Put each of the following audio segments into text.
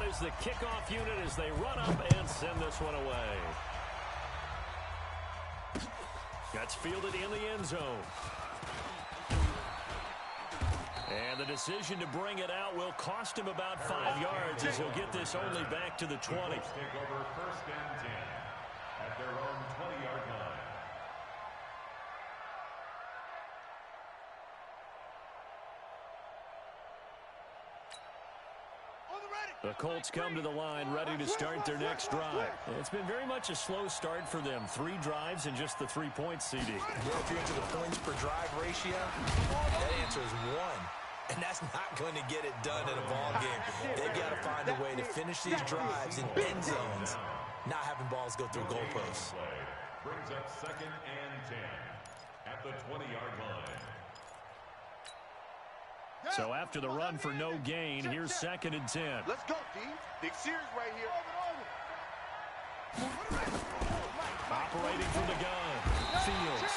is the kickoff unit as they run up and send this one away. That's fielded in the end zone. And the decision to bring it out will cost him about 5 yards as he'll get this only back to the 20. Take over 1st and 10 at their own 20-yard line. The Colts come to the line ready to start their next drive. It's been very much a slow start for them. 3 drives and just the 3 points, CD. Yeah, if you're into the points per drive ratio, that answer is 1. And that's not going to get it done in a ball game. They've got to find a way to finish these drives in end zones, not having balls go through goalposts. Brings up 2nd and 10 at the 20-yard line. So after the run for no gain, here's 2nd and 10. Let's go, D. Big series right here. Operating from the gun. Fields.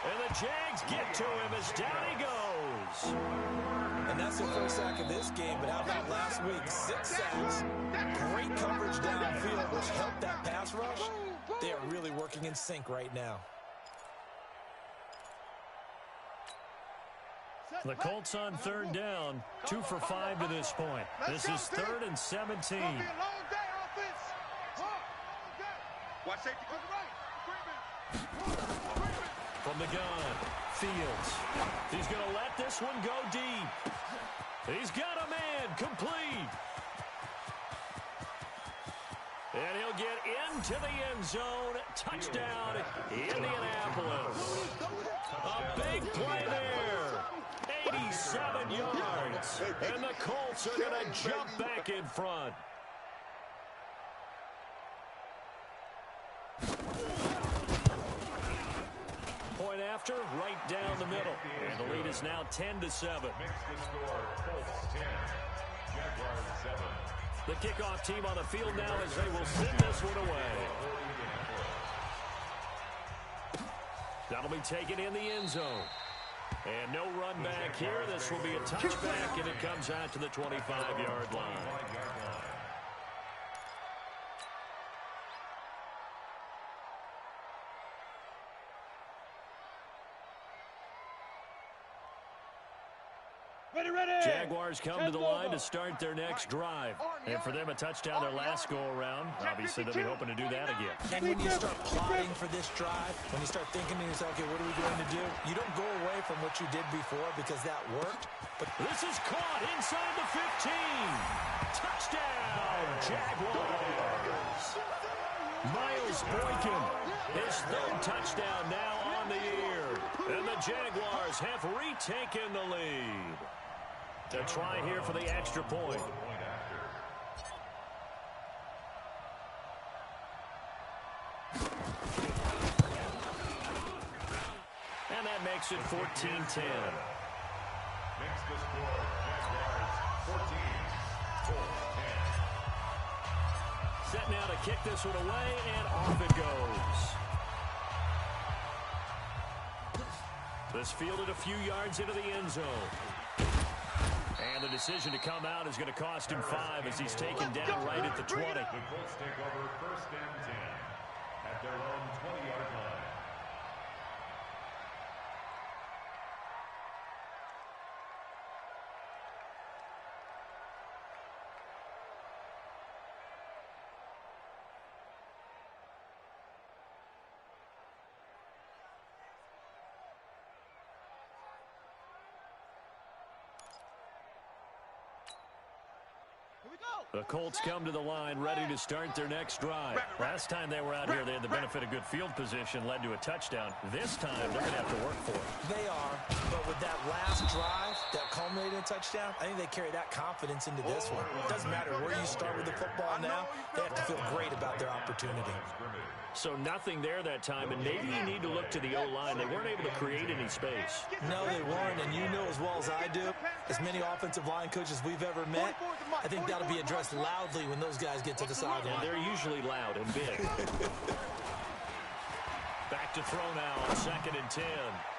And the Jags get to him as down he goes. And that's the first sack of this game, but how about last week? 6 sacks, great coverage downfield, which helped that pass rush. They are really working in sync right now. The Colts on 3rd down, 2 for 5 to this point. This is 3rd and 17. From the gun, Fields. He's going to let this one go deep. He's got a man complete. And he'll get into the end zone. Touchdown, Indianapolis. A big play there. 87 yards. And the Colts are going to jump back in front. Point after, right down the middle. And the lead is now 10-7. Makes the score Colts 10, Jaguars 7. The kickoff team on the field now as they will send this one away. That'll be taken in the end zone. And no run back here. This will be a touchback, and it comes out to the 25-yard line. Jaguars come to the line to start their next drive. And for them, a touchdown their last go-around. Obviously, they'll be hoping to do that again. And when you start plotting for this drive, when you start thinking to yourself, okay, what are we going to do? You don't go away from what you did before because that worked. But this is caught inside the 15. Touchdown, Jaguars. Miles Boykin, his 3rd touchdown now on the year. And the Jaguars have retaken the lead. To try here for the extra point. And that makes it 14-10. Makes the score Jaguars 14, Colts 10. Set now to kick this one away, and off it goes. This fielded a few yards into the end zone. And the decision to come out is going to cost him 5 as he's taken down right at the 20. The Colts take over 1st and 10 at their own 20-yard line. The Colts come to the line ready to start their next drive. Last time they were out here, they had the benefit of good field position, led to a touchdown. This time, they're going to have to work for it. they are, but with that last drive that culminated in a touchdown, I think they carry that confidence into this one. It doesn't matter where you start with the football now. They have to feel great about their opportunity. So nothing there that time, and maybe you need to look to the O-line. They weren't able to create any space. No, they weren't, and you know as well as I do, as many offensive line coaches we've ever met, I think that'll be addressed loudly when those guys get to the sideline. And they're usually loud and big. Back to throw now on 2nd and 10.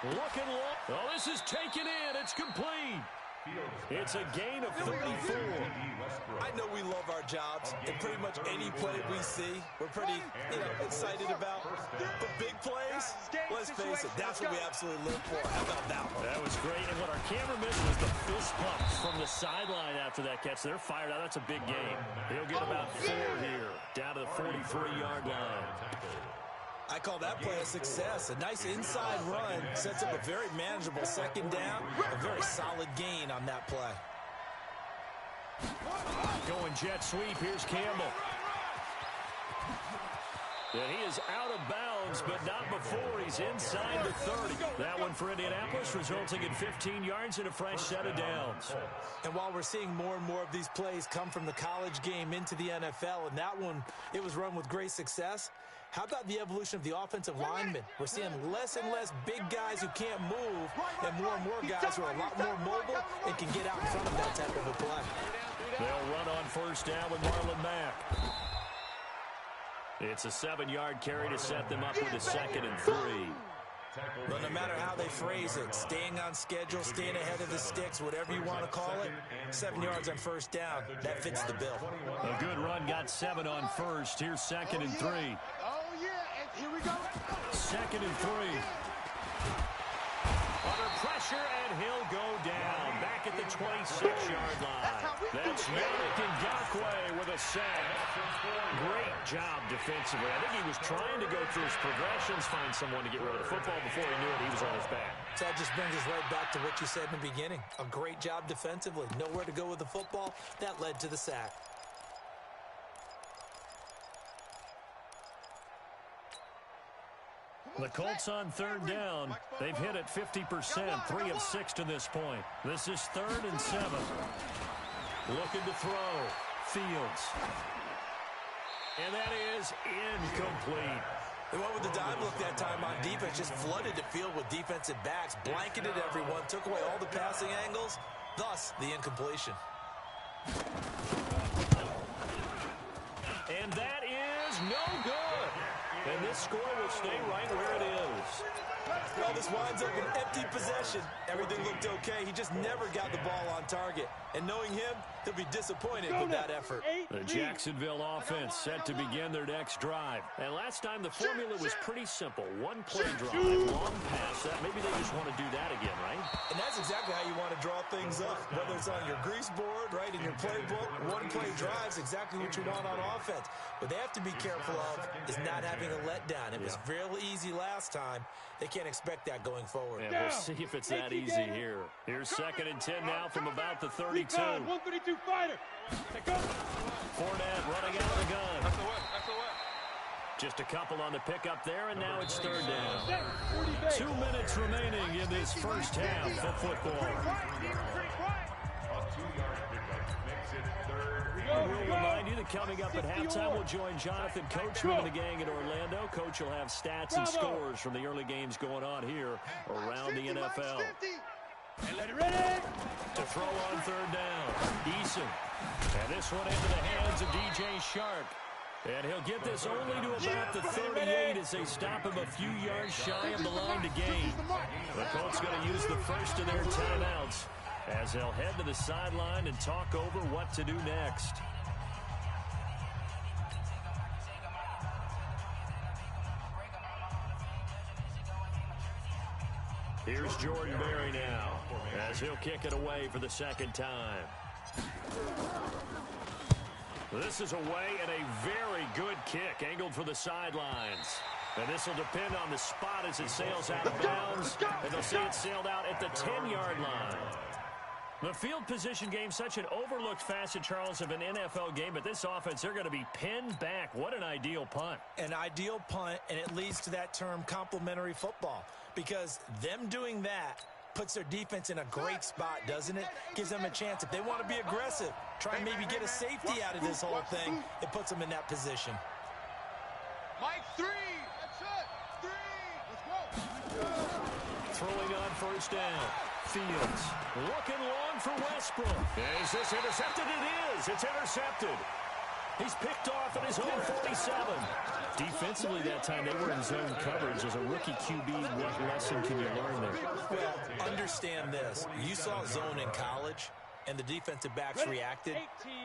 Looking low. Oh, this is taken in. It's complete. It's a gain of 34. I know we love our jobs, and pretty much any play we see, we're pretty, excited about. But big plays, let's face it, that's what we absolutely live for. How about that one? That was great, and what our camera missed was the fist pump from the sideline after that catch. They're fired out. That's a big game. He'll get about 4 here, down to the 43-yard line. I call that play a success. A nice inside run sets up a very manageable second down, a very solid gain on that play. Going jet sweep. Here's Campbell. And he is out of bounds, but not before he's inside the 30. That one for Indianapolis, resulting in 15 yards and a fresh set of downs. And while we're seeing more and more of these plays come from the college game into the NFL, and that one, it was run with great success, how about the evolution of the offensive linemen? We're seeing less and less big guys who can't move and more guys who are a lot more mobile and can get out in front of that type of a play. They'll run on first down with Marlon Mack. It's a 7-yard carry to set them up with a 2nd and 3. Well, no matter how they phrase it, staying on schedule, staying ahead of the sticks, whatever you want to call it, 7 yards on first down, that fits the bill. A good run, got 7 on first. Here's 2nd and 3. Oh, yeah, and here we go. 2nd and 3. Under pressure, and he'll go down. Back at the 26-yard line. That's Gametime Wk with a sack. Great job defensively. I think he was trying to go through his progressions, find someone to get rid of the football. Before he knew it, he was on his back. So that just brings us right back to what you said in the beginning. A great job defensively. Nowhere to go with the football. That led to the sack. The Colts on 3rd down. They've hit it 50%, 3 of 6 to this point. This is 3rd and 7. Looking to throw. Fields. And that is incomplete. They went with the dime look that time on defense, just flooded the field with defensive backs, blanketed everyone, took away all the passing angles, thus the incompletion. And that is no good. And this score will stay right where it is. Well, this winds up an empty possession. Everything looked okay. He just never got the ball on target. And knowing him, he'll be disappointed with that effort. The Jacksonville offense set to begin their next drive. And last time the formula was pretty simple. One play drive, long pass. Maybe they just want to do that again, right? And that's exactly how you want to draw things up. Whether it's on your grease board, right, in your playbook, one play drive is exactly what you want on offense. What they have to be careful of is not having a letdown. It was real easy last time. They can't expect that going forward. And we'll see if it's that easy here. Here's 2nd and 10 now from about the 32. 132 fighter. Fournette running out of the gun. That's the way. That's the way. Just a couple on the pickup there, and now it's 3rd down. 2 minutes remaining in this first half of football. A 2-yard pickup makes it 3rd. We'll remind you that coming up at halftime, we'll join Jonathan Coachman and the gang in Orlando. Coach will have stats and scores from the early games going on here around the NFL. Ready? To throw on 3rd down, Eason. And this one into the hands of DJ Shark. And he'll get this only to about the 38 as they stop him a few yards shy of the line to gain. The Colts going to use the first of their timeouts as they'll head to the sideline and talk over what to do next. Here's Jordan Berry now as he'll kick it away for the 2nd time. This is away and a very good kick angled for the sidelines. And this will depend on the spot as it sails out of bounds. And they'll see it sailed out at the 10-yard line. The field position game, such an overlooked facet, Charles, of an NFL game. But this offense, they're going to be pinned back. What an ideal punt. An ideal punt, and it leads to that term complementary football. Because them doing that puts their defense in a great spot, doesn't it? Gives them a chance. If they want to be aggressive, try and maybe get a safety out of this whole thing, it puts them in that position. Mike, 3. That's it. 3. Let's go. Throwing on first down. Fields looking long for Westbrook. Is this intercepted? It is. It's intercepted. He's picked off at his own 47. Defensively that time, they were in zone coverage. As a rookie QB, what lesson can you learn there? Well, understand this. You saw zone in college. And the defensive backs reacted,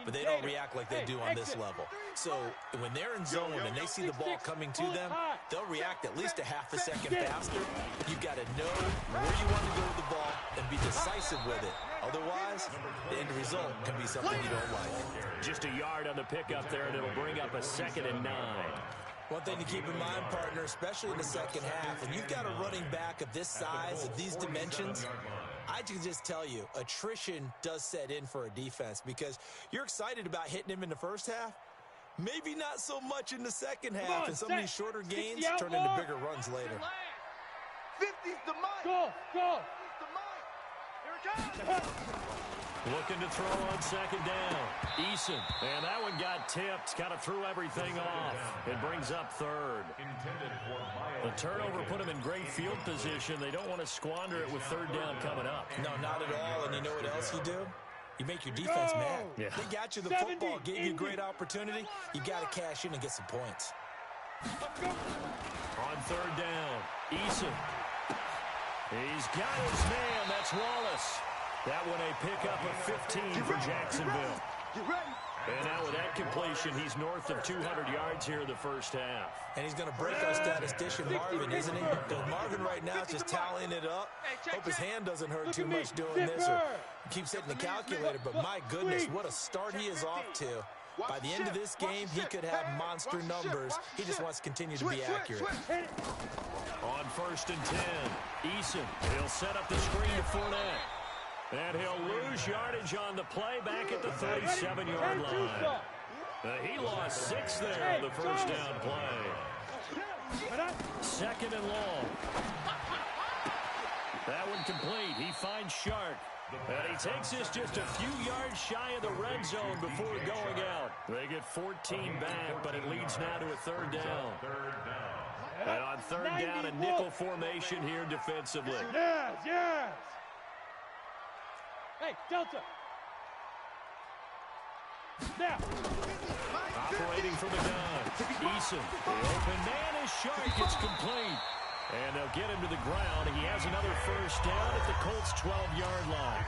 but they don't react like they do on this level. So when they're in zone and they see the ball coming to them, they'll react at least a half a second faster. You've got to know where you want to go with the ball and be decisive with it. Otherwise, the end result can be something you don't like. Just a yard on the pickup there, and it'll bring up a 2nd and 9. One thing to keep in mind, partner, especially in the second half, when you've got a running back of this size, of these dimensions, I can just tell you, attrition does set in for a defense because you're excited about hitting him in the first half. Maybe not so much in the second half, and some of these shorter gains turn into bigger runs later. 50's the mic. Go. The mic. Here it comes. Looking to throw on 2nd down. Eason. And that one got tipped. Kind of threw everything off. It brings up 3rd. The turnover put him in great field position. They don't want to squander it with 3rd down coming up. No, not at all. And you know what else you do? You make your defense mad. Yeah. They got you the football, gave you a great opportunity. You got to cash in and get some points. On 3rd down, Eason. He's got his man. That's Wallace. That one a pickup of 15 for Jacksonville. Get ready. And now with that completion, he's north of 200 yards here in the first half. And he's going to break our statistician Marvin, isn't he? Because Marvin right now is just tallying it up. Hope his hand doesn't hurt too much doing this or keeps hitting the calculator. But my goodness, what a start he is off to. By the end of this game, he could have monster numbers. He just wants to continue to be accurate. On 1st and 10, Eason. He'll set up the screen to Fournette. And he'll lose yardage on the play back at the 37-yard line. He lost 6 there on the first down play. 2nd and long. That one complete. He finds Shark. And he takes this just a few yards shy of the red zone before going out. They get 14 back, but it leads now to a 3rd down. And on 3rd down, a nickel formation here defensively. Yes. Hey, Delta. Now. Operating from the gun. Eason. The open man is Shark. It's complete. And they'll get him to the ground. He has another first down at the Colts' 12-yard line.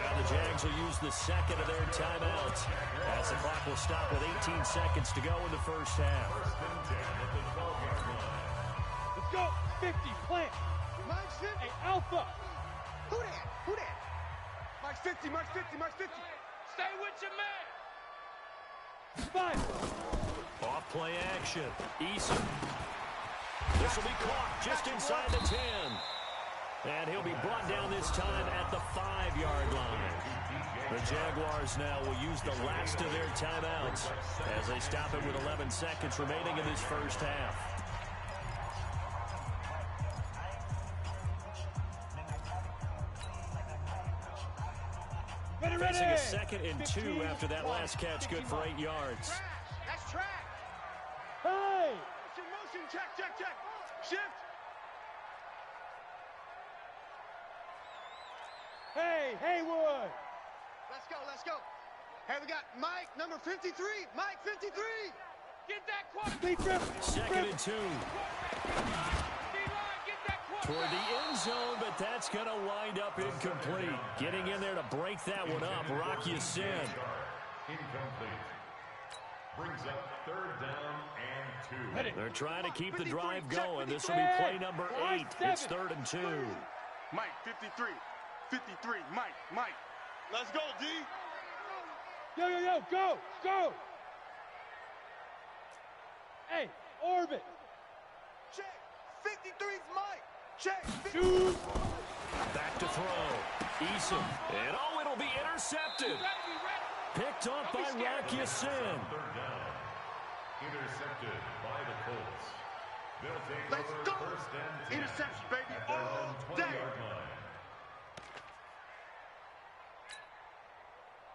Now the Jags will use the 2nd of their timeouts as the clock will stop with 18 seconds to go in the first half. Let's go. 50. Plant. Mike's 50. Hey, Alpha. Who that? Mike's 50. Stay with your man. 5. Off play action. Eason. This will be caught just inside the 10. And he'll be brought down this time at the 5-yard line. The Jaguars now will use the last of their timeouts as they stop it with 11 seconds remaining in this first half. Facing a 2nd and 2 after that last catch, good for 8 yards. That's track. Hey. Motion. Check. Shift. Hey, Haywood. Let's go. Hey, we got Mike, number 53. Mike, 53. Get that quarterback. 2nd and 2. Toward the end zone, but that's going to wind up incomplete. Getting in there to break that one up, Rock Ya-Sin. Incomplete. Brings up 3rd down and 2. They're trying to keep the drive going. This will be play number 8. It's 3rd and 2. Mike, 53. Mike. Let's go, D. Yo, go. Hey, orbit. Check. 53's Mike. Check. Shoot. Back to throw. Eason. And it'll be intercepted. Picked off by Rock Ya-Sin. 3rd down. Intercepted by the Colts. They'll take Let's over go. 1st and 10. Interception, baby. At their own All 20-yard day. line.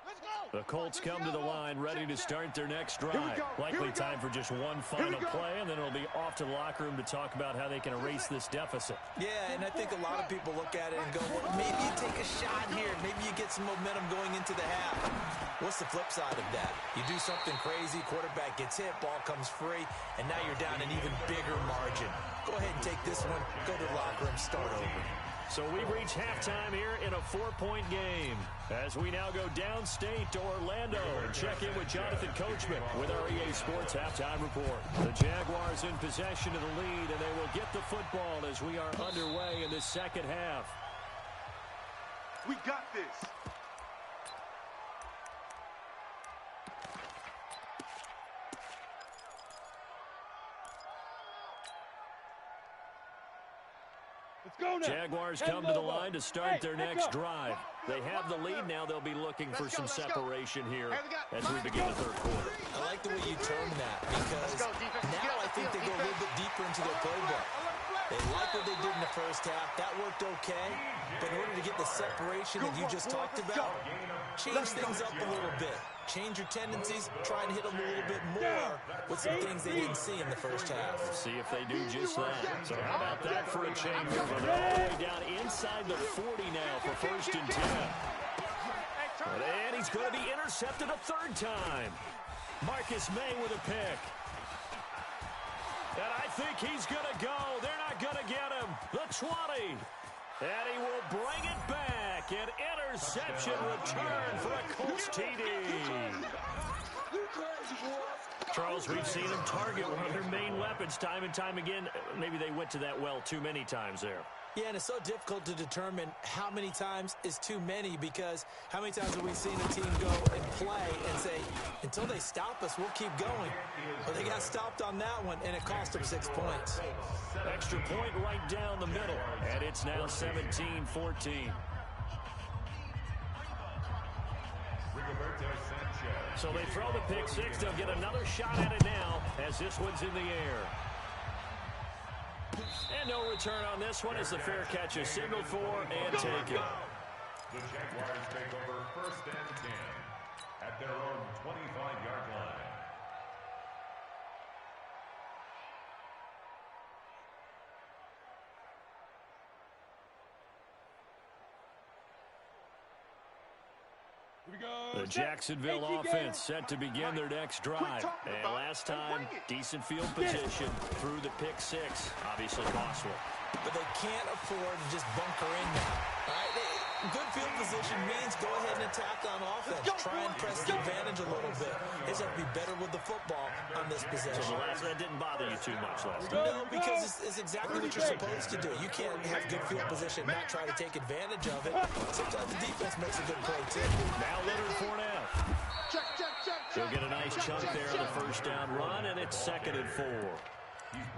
Let's go. The Colts come to the line ready to start their next drive. Likely time for just one final play, and then it'll be off to the locker room to talk about how they can erase this deficit. Yeah, and I think a lot of people look at it and go, well, maybe you take a shot here. Maybe you get some momentum going into the half. What's the flip side of that? You do something crazy, quarterback gets hit, ball comes free, and now you're down an even bigger margin. Go ahead and take this one, go to the locker room, start over. So we've reached halftime here in a 4-point game. As we now go downstate to Orlando and check in with Jonathan Coachman with our EA Sports Halftime Report. The Jaguars in possession of the lead, and they will get the football as we are underway in the second half. We got this. Jaguars come to the line to start their next drive. They have the lead now. They'll be looking for some separation here as we begin the third quarter. I like the way you term that because now I think they go a little bit deeper into their playbook. They like what they did in the first half. That worked okay. But in order to get the separation that you just talked about, change things up a little bit. Change your tendencies, try and hit them a little bit more with some things they didn't see in the first half. We'll see if they do just that. So how about that for a chain mover? They're all the way down inside the 40 now for 1st and 10. And he's going to be intercepted a third time. Marcus May with a pick. And I think he's going to go. They're not going to get him. The 20. And he will bring it back. An interception return for a Colts TD. Charles, we've seen him target one of their main weapons time and time again. Maybe they went to that well too many times there. Yeah, and it's so difficult to determine how many times is too many because how many times have we seen a team go and play and say, until they stop us, we'll keep going. Well, they got stopped on that one, and it cost them 6 points. Extra point right down the middle, and it's now 17-14. So they throw the pick six. They'll get another shot at it now as this one's in the air. And no return on this one as the fair catch is signaled for and taken. The Jaguars take over 1st and 10 at their own 25-yard line. The Jacksonville offense set to begin their next drive. And last time, decent field position through the pick six. Obviously costly. But they can't afford to just bunker in now. All right? Good field position means go ahead and attack on offense. Try and press the advantage a little bit. They just have to be better with the football on this possession. So the last that didn't bother you too much last time? No, because it's exactly what you're supposed to do. You can't have good field position, not try to take advantage of it. Sometimes the defense makes a good play, too. Now Leonard Fournette. They'll get a nice chunk there on the first down run, and it's 2nd and 4.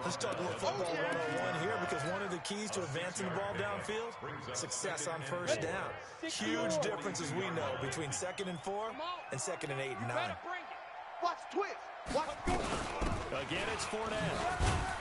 Let's talk a little football 101 here because one of the keys to advancing the ball downfield, success on first down. Huge difference, as we know, between 2nd and 4 and 2nd and 8 and 9. Watch twist. Watch. Again, it's Fournette.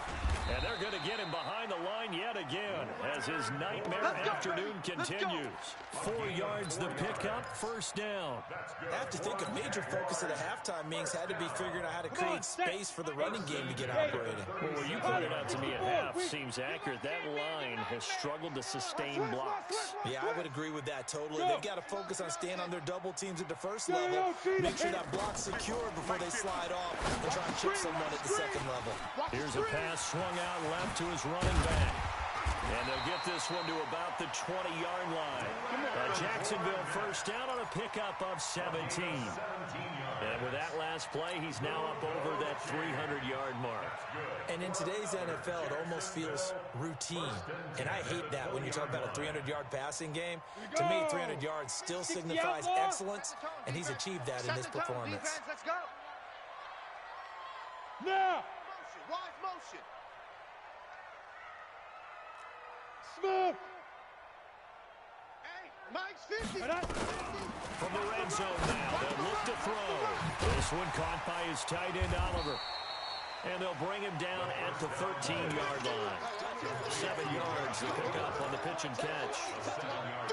And they're going to get him behind the line yet again as his nightmare afternoon continues. 4 yards the pickup, 1st down. I have to think a major focus at the halftime meetings had to be figuring out how to create space for the running game to get operating. Well, what you pointed out to me at half seems accurate. That line has struggled to sustain blocks. Yeah, I would agree with that totally. They've got to focus on staying on their double teams at the first level, make sure that block's secure before they slide off and try and chip someone at the second level. Here's a pass swung out left to his running back. And they'll get this one to about the 20-yard line. Jacksonville first down on a pickup of 17. And with that last play, he's now up over that 300-yard mark. And in today's NFL, it almost feels routine. And I hate that when you talk about a 300-yard passing game. To me, 300 yards still signifies excellence, and he's achieved that in this performance. Let's go. Now! Wide motion. Smoke! Hey, Mike's 50. From the red zone now, they'll look to throw. This one caught by his tight end, Oliver. And they'll bring him down at the 13-yard line. 7 yards to pick up on the pitch and catch.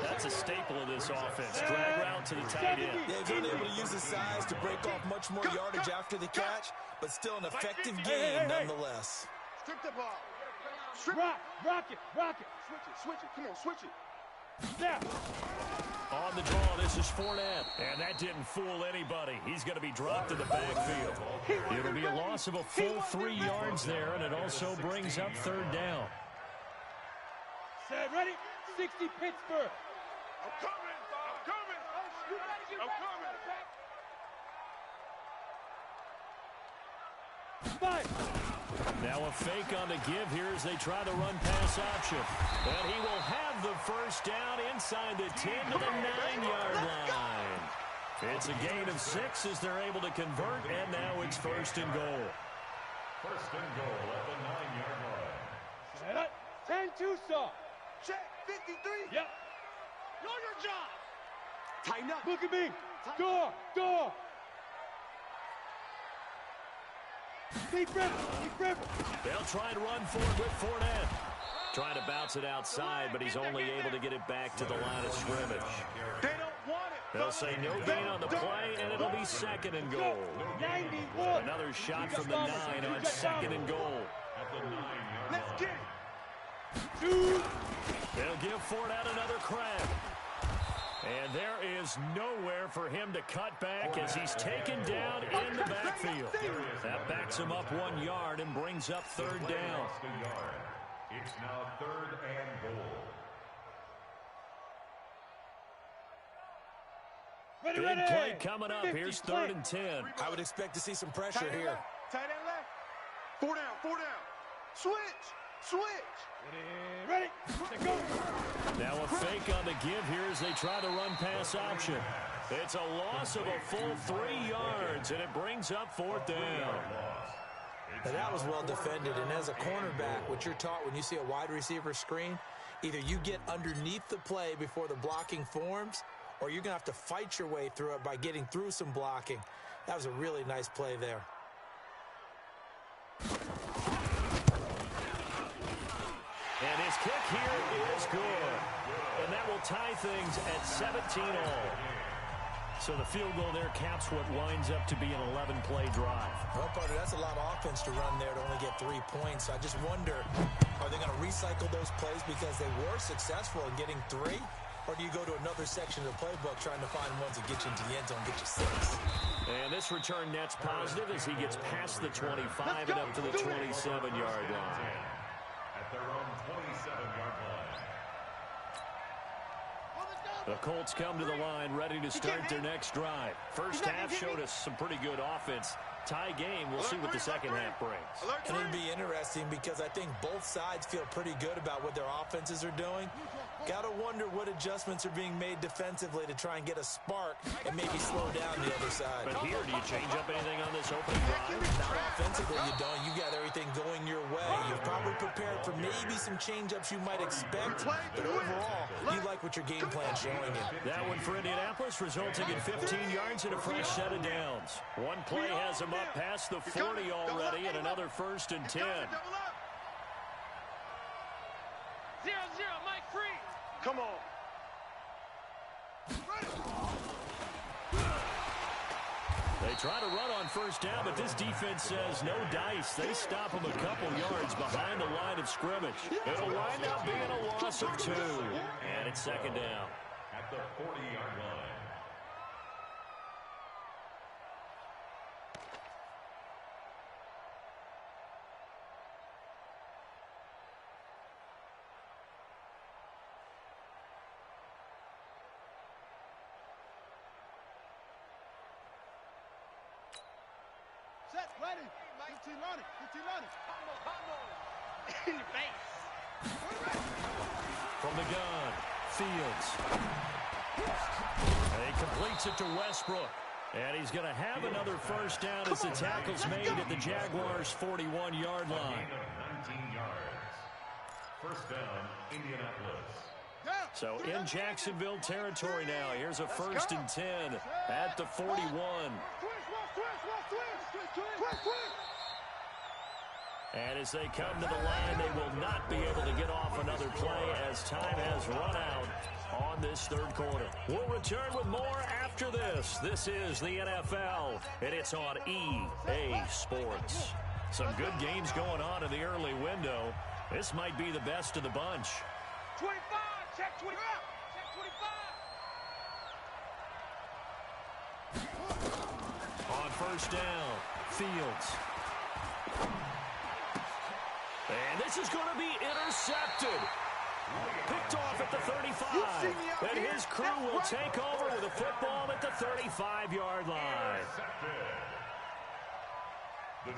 That's a staple of this offense. Drag route to the tight end. Yeah, he's been able to use his size to break off much more yardage after the catch, but still an effective game nonetheless. Strip the ball. Rock it. Switch it. Come on, switch it. Now. On the draw, this is Fournette. And that didn't fool anybody. He's going to be dropped in the backfield. It'll be a loss of a full 3 yards there, and it also brings up 3rd down. Set, ready, 60 Pittsburgh. I'm coming. I'm coming. I'm coming. Fight. Now a fake on the give here as they try the run pass option. And he will have the first down inside the 10 to the 9-yard line. It's a gain of 6 as they're able to convert, and now it's first and goal. First and goal at the 9-yard line. Set up. 10-2 saw. Check, 53. Yep. Know your job. Tighten up. Look at me. Door. Deep river. They'll try and run for it with Fournette. Trying to bounce it outside, but he's only able to get it back to the line of scrimmage. They don't want it. They'll say no gain on the play, and it'll be second and goal. 91. Another shot from the 9 on second and goal. At the 9-yard Let's line. get it. They'll give Fournette another crack. And there is nowhere for him to cut back as he's taken down in the backfield. That backs him up 1 yard and brings up third down. Lost a yard. It's now third and goal. Big play coming up. Here's third and 10. I would expect to see some pressure Tight end here. left. Tight end left. 4 down. Switch. Ready. Go. Now a fake on the give here as they try the run pass option. It's a loss of a full 3 yards, and it brings up fourth down. Now that was well defended, and as a cornerback, what you're taught when you see a wide receiver screen, either you get underneath the play before the blocking forms, or you're going to have to fight your way through it by getting through some blocking. That was a really nice play there. And his kick here is good. And that will tie things at 17-all. So the field goal there caps what winds up to be an 11-play drive. Well, partner, that's a lot of offense to run there to only get 3 points. I just wonder, are they going to recycle those plays because they were successful in getting 3? Or do you go to another section of the playbook trying to find ones that get you into the end zone, get you 6? And this return net's positive as he gets past the 25 and up to the 27-yard line. At their own 27-yard line. The Colts come to the line ready to start their next drive. First half showed us some pretty good offense. Tie game, we'll see what the second half brings. And it'll be interesting because I think both sides feel pretty good about what their offenses are doing. Got to wonder what adjustments are being made defensively to try and get a spark and maybe slow down the other side. But here, do you change up anything on this opening drive? Not offensively, you don't. You got everything going your way. You've probably prepared for maybe some change-ups you might expect, but overall, you like what your game plan's showing you. That one for Indianapolis, resulting in 15 yards and a fresh set of downs. One play has them up past the 40 already, and another first and 10. 0-0, Mike free. Come on. They try to run on first down, but this defense says no dice. They stop them a couple yards behind the line of scrimmage. It'll wind up being a loss of 2, and it's second down. At the 40-yard line. Set, ready. 15 running. In your face. From the gun, Fields. And he completes it to Westbrook. And he's going to have another first down as the tackle's made at the Jaguars' 41-yard line. Gain of 19 yards. First down, Indianapolis. So in Jacksonville territory now. Here's a first and 10 at the 41. And as they come to the line, they will not be able to get off another play as time has run out on this third quarter. We'll return with more after this. This is the NFL, and it's on EA Sports. Some good games going on in the early window. This might be the best of the bunch. 25, check 25, check 25. On first down, Fields. And this is going to be intercepted. Picked off at the 35. And his crew will take over with a football at the 35-yard line.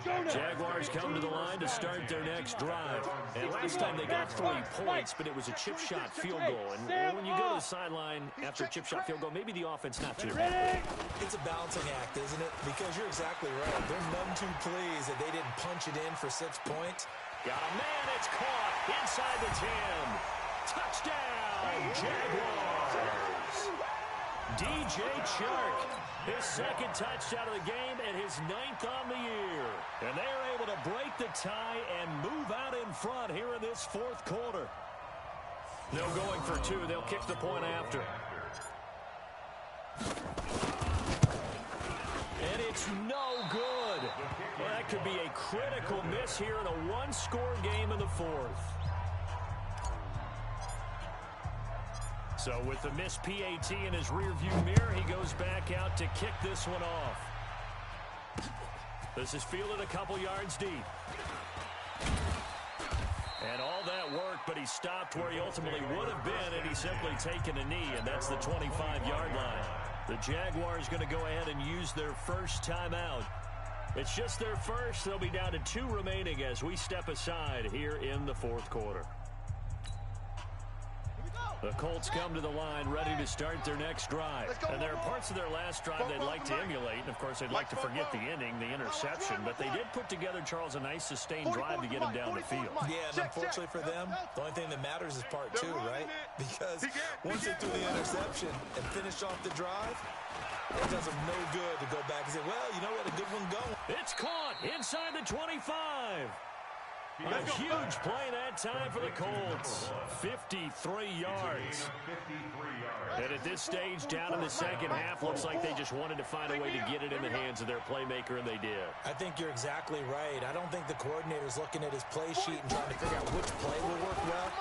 Jaguars come to the line to start their next drive. And last time they got 3 points, but it was a chip shot field goal. And when you go to the sideline after a chip shot field goal, maybe the offense not too happy. It's a balancing act, isn't it? Because you're exactly right. They're none too pleased that they didn't punch it in for 6 points. Got a man, it's caught inside the 10. Touchdown, Jaguars. DJ Chark, his second touchdown of the game and his 9th on the year. And they're able to break the tie and move out in front here in this 4th quarter. No going for 2. They'll kick the point after. And it's no good. Well, that could be a critical miss here in a 1-score game in the 4th. So with the missed PAT in his rearview mirror, he goes back out to kick this one off. This is fielded a couple yards deep. And all that worked, but he stopped where he ultimately would have been, and he's simply taken a knee, and that's the 25-yard line. The Jaguars going to go ahead and use their first timeout. It's just their first. They'll be down to 2 remaining as we step aside here in the 4th quarter. The Colts come to the line ready to start their next drive. And there are parts of their last drive they'd like to emulate. And, of course, they'd like to forget the ending, the interception. But they did put together, Charles, a nice sustained drive to get him down the field. Yeah, and unfortunately for them, the only thing that matters is part 2, right? Because once they threw the interception and finished off the drive, it does them no good to go back and say, well, you know what, a good one going. It's caught inside the 25. A huge play that time for the Colts. 53 yards. And at this stage, down in the second half, looks like they just wanted to find a way to get it in the hands of their playmaker, and they did. I think you're exactly right. I don't think the coordinator's looking at his play sheet and trying to figure out which play will work well.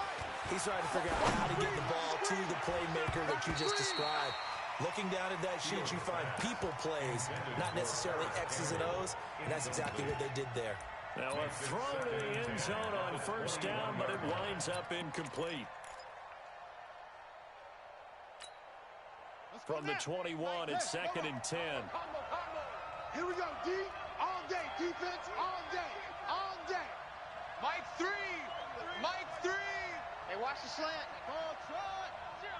He's trying to figure out how to get the ball to the playmaker that you just described. Looking down at that sheet, you find people plays, not necessarily X's and O's, and that's exactly what they did there. Now a throw to the end zone on first down, but it winds up incomplete. From the 21, it's 2nd and 10. Here we go, D. All day, defense, all day, all day. Mike 3. Mike 3. Hey, watch the slant.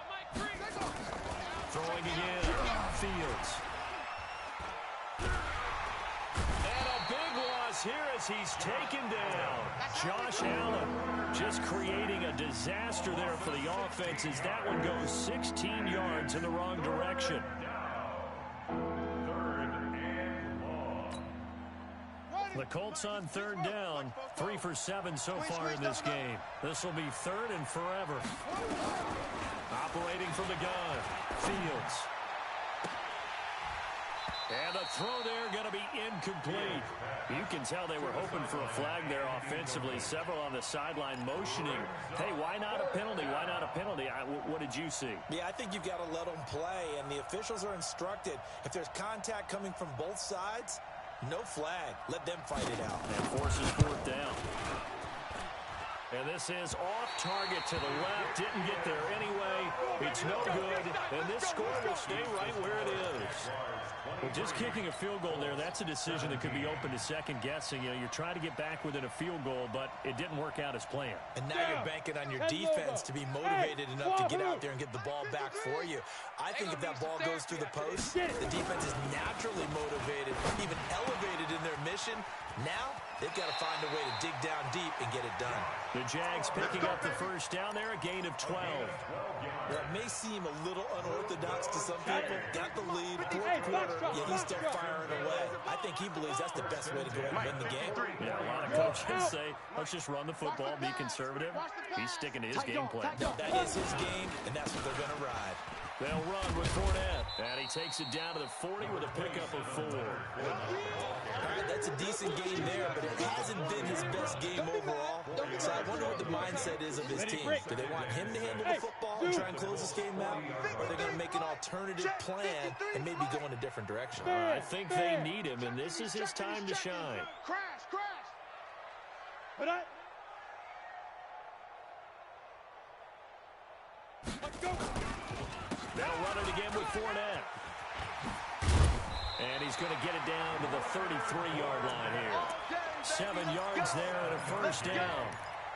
Mike 3. Throwing again, Fields. And a big loss here as he's taken down. Josh Allen just creating a disaster there for the offense as that one goes 16 yards in the wrong direction. The Colts on 3rd down, 3 for 7 so far in this game. This will be 3rd and forever. Operating from the gun, Fields. And the throw there going to be incomplete. You can tell they were hoping for a flag there offensively. Several on the sideline motioning. Hey, why not a penalty? Why not a penalty? What did you see? Yeah, I think you've got to let them play, and the officials are instructed. If there's contact coming from both sides, no flag. Let them fight it out. And forces 4th down. And this is off target to the left. Didn't get there anyway. It's no good. And this score will stay right where it is. Well, just kicking a field goal there, that's a decision that could be open to second guessing. You know, you're trying to get back within a field goal, but it didn't work out as planned. And now you're banking on your defense to be motivated enough to get out there and get the ball back for you. I think if that ball goes through the post, the defense is naturally motivated, even elevated in their mission. Now, they've got to find a way to dig down deep and get it done. The Jags picking up the first down there, a gain of 12. That may seem a little unorthodox to some people. Got the lead, 4th quarter, yet he's still firing away. I think he believes that's the best way to go ahead and win the game. Yeah, a lot of coaches say, let's just run the football, be conservative. He's sticking to his game plan. That is his game, and that's what they're going to ride. They'll run with Fournette. And he takes it down to the 40 with a pickup of 4. All right, that's a decent game there, but it hasn't been his best game overall. So I wonder what the mindset is of his team. Do they want him to handle the football and try and close this game out? Or are they going to make an alternative plan and maybe go in a different direction? I think they need him, and this is his time to shine. Crash. They'll run it again with Fournette. And he's going to get it down to the 33-yard line here. 7 yards there and a first down.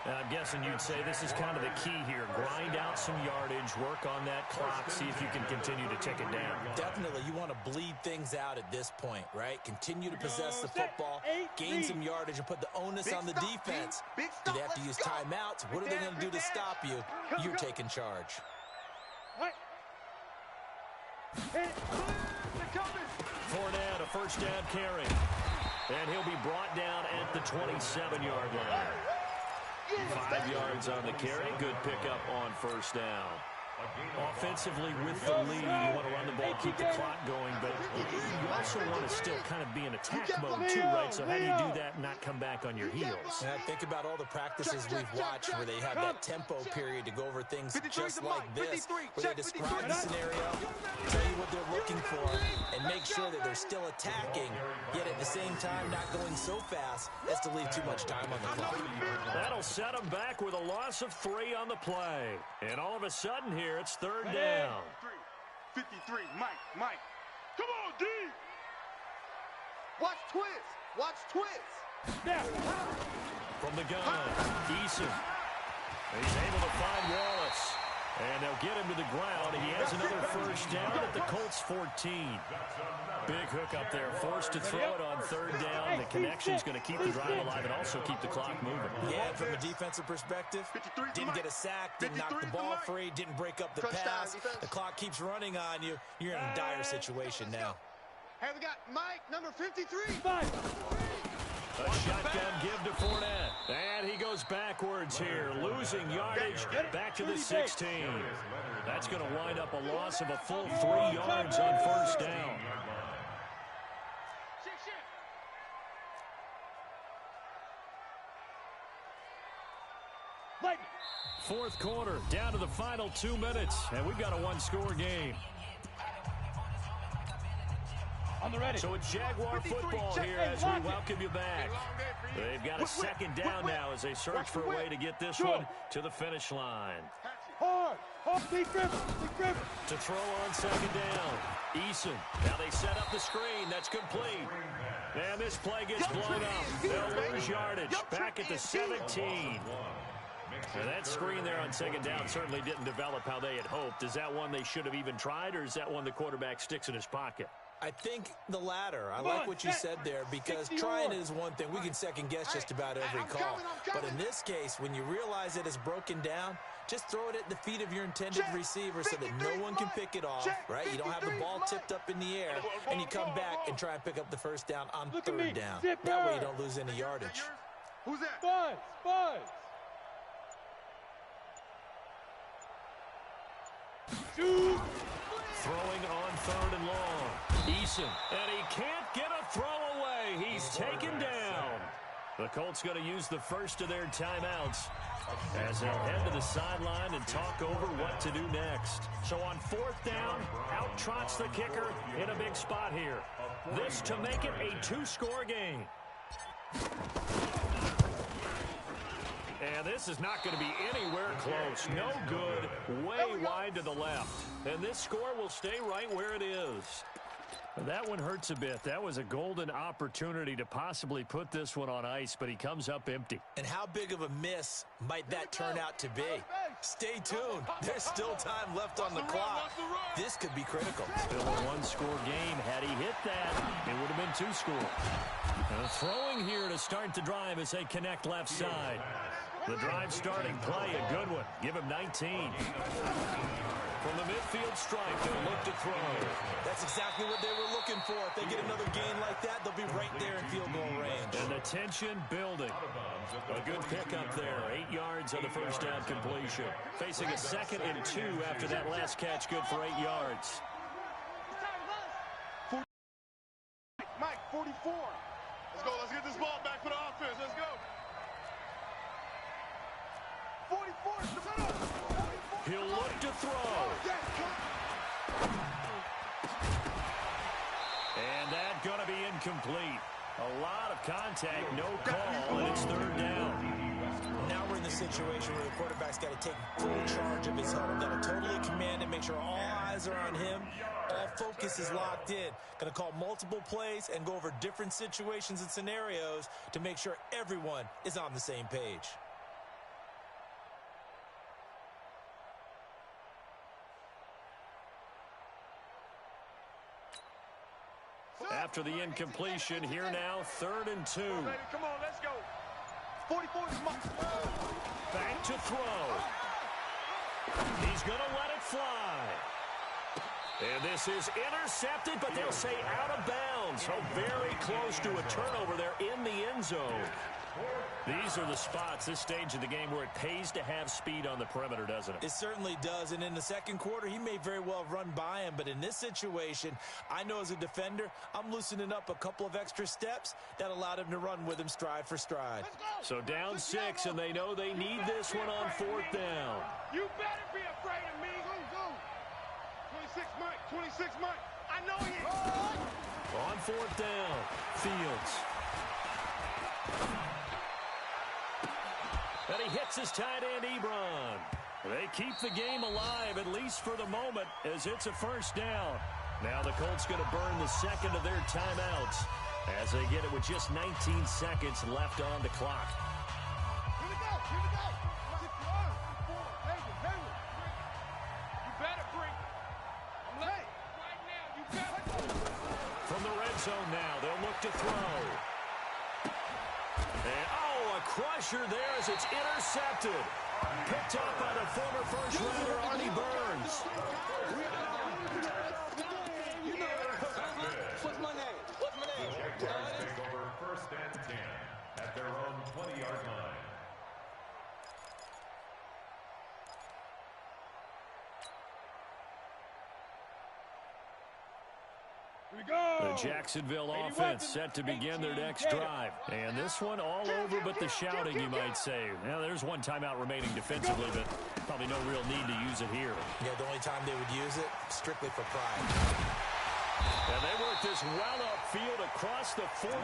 And I'm guessing you'd say this is kind of the key here. Grind out some yardage, work on that clock, see if you can continue to tick it down. Definitely, you want to bleed things out at this point, right? Continue to possess the football, gain some yardage, and put the onus on the defense. Do they have to use timeouts? What are they going to do to stop you? You're taking charge. Fournette, a first down carry. And he'll be brought down at the 27-yard line. 5 yards on the carry. Good pickup on first down. Offensively with the lead, you want to run the ball, keep the clock going, but you also want to still kind of be in attack mode too, right? So how do you do that and not come back on your heels? And I think about all the practices we've watched where they have that tempo period to go over things just like this, where they describe the scenario, tell you what they're looking for, and make sure that they're still attacking, yet at the same time not going so fast as to leave too much time on the clock. That'll set them back with a loss of 3 on the play. And all of a sudden here, it's third down. 53, Mike. Come on, D. Watch twist. Now. From the gun, Eason. He's able to find Wallace. And they'll get him to the ground. He has another first down at the Colts 14. Big hook up there. Forced to throw it on third down. The connection's going to keep the drive alive and also keep the clock moving. Yeah, from a defensive perspective, didn't get a sack, didn't knock the ball free, didn't break up the pass. The clock keeps running on you. You're in a dire situation now. Hey, we got Mike, number 53. A shotgun give to Fournette. And he goes backwards here, losing yardage back to the 16. That's going to wind up a loss of a full 3 yards on first down. Fourth quarter, down to the final 2 minutes, and we've got a one-score game. On the ready. So it's Jaguar football here as we welcome you back. They've got a second down now as they search for a way to get this one to the finish line. Hard. Big grip. To throw on second down. Eason. Now they set up the screen. That's complete. And this play gets blown up. They'll lose yardage. Back at the 17. And that screen there on second down certainly didn't develop how they had hoped. Is that one they should have even tried, or is that one the quarterback sticks in his pocket? I think the latter. I like what you said there, because trying it is one thing. We can second-guess just about every call. But in this case, when you realize it is broken down, just throw it at the feet of your intended receiver so that no one can pick it off, right? You don't have the ball tipped up in the air, and you come back and try and pick up the first down on third down. That way you don't lose any yardage. Who's that? Buzz. Shoot. Throwing on third and long. Eason. And he can't get a throw away. He's taken down. The Colts going to use the first of their timeouts as they'll head to the sideline and talk over what to do next. So on fourth down, out trots the kicker in a big spot here. This to make it a 2-score game. And this is not going to be anywhere close. No good. Way wide to the left. And this score will stay right where it is. That one hurts a bit. That was a golden opportunity to possibly put this one on ice, but he comes up empty. And how big of a miss might that turn out to be? Stay tuned. There's still time left on the clock. This could be critical. Still a 1-score game. Had he hit that, it would have been 2-score. And throwing here to start the drive as they connect left side. The drive starting play, a good one. Give him 19. From the midfield stripe, they'll look to throw. That's exactly what they were looking for. If they get another gain like that, they'll be right there in field goal range. And the tension building. A good pickup there. 8 yards on the first down completion. Facing a 2nd and 2 after that last catch, good for 8 yards. Mike, 44. Let's go. Let's get this ball back for the offense. Let's go. 44. He'll look to throw. And that's going to be incomplete. A lot of contact, no call, and it's third down. Now we're in the situation where the quarterback's got to take full charge of his huddle. Got to totally command it, make sure all eyes are on him. All focus is locked in. Going to call multiple plays and go over different situations and scenarios to make sure everyone is on the same page. After the incompletion, here now, 3rd and 2. Come on, baby, come on, let's go. 44 is my... Back to throw. He's going to let it fly. And this is intercepted, but they'll say out of bounds. So very close to a turnover there in the end zone. These are the spots, this stage of the game, where it pays to have speed on the perimeter, doesn't it? It certainly does, and in the second quarter, he may very well run by him, but in this situation, I know as a defender, I'm loosening up a couple of extra steps that allowed him to run with him stride for stride. So down 6, and they know they need this one on 4th down. You better be afraid of me. Go. 26 Mike, 26 Mike. I know he is. On 4th down, Fields. And he hits his tight end, Ebron. They keep the game alive, at least for the moment, as it's a 1st down. Now the Colts going to burn the second of their timeouts as they get it with just 19 seconds left on the clock. Here we go. You better bring. I'm late. Right now, you better. From the red zone now, they'll look to throw. And, a crusher there as it's intercepted. Picked up by the former first-rounder, Arnie Burns. What's my name? The Jaguars take over 1st and 10 at their own 20-yard line. Here we go. The Jacksonville offense set to begin their next drive. And this one all over but the shouting, you might say. Now, there's one timeout remaining defensively, but probably no real need to use it here. Yeah, the only time they would use it, strictly for pride. And they work this well upfield across the 45.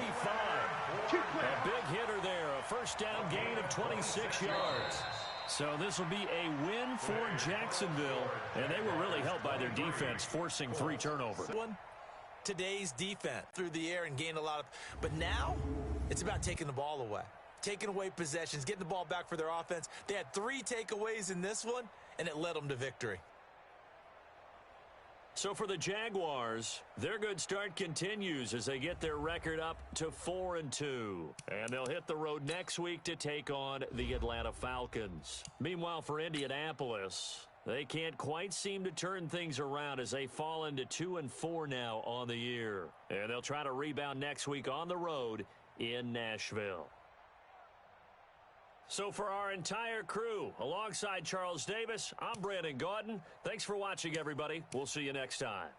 A big hitter there, a 1st down gain of 26 yards. So this will be a win for Jacksonville, and they were really helped by their defense, forcing 3 turnovers. Today's defense through the air and gained a lot of, but now it's about taking the ball away, taking away possessions, getting the ball back for their offense. They had 3 takeaways in this one, and it led them to victory. So for the Jaguars, their good start continues as they get their record up to 4-2. And they'll hit the road next week to take on the Atlanta Falcons. Meanwhile, for Indianapolis, they can't quite seem to turn things around as they fall into 2-4 now on the year. And they'll try to rebound next week on the road in Nashville. So for our entire crew, alongside Charles Davis, I'm Brandon Gaudin. Thanks for watching, everybody. We'll see you next time.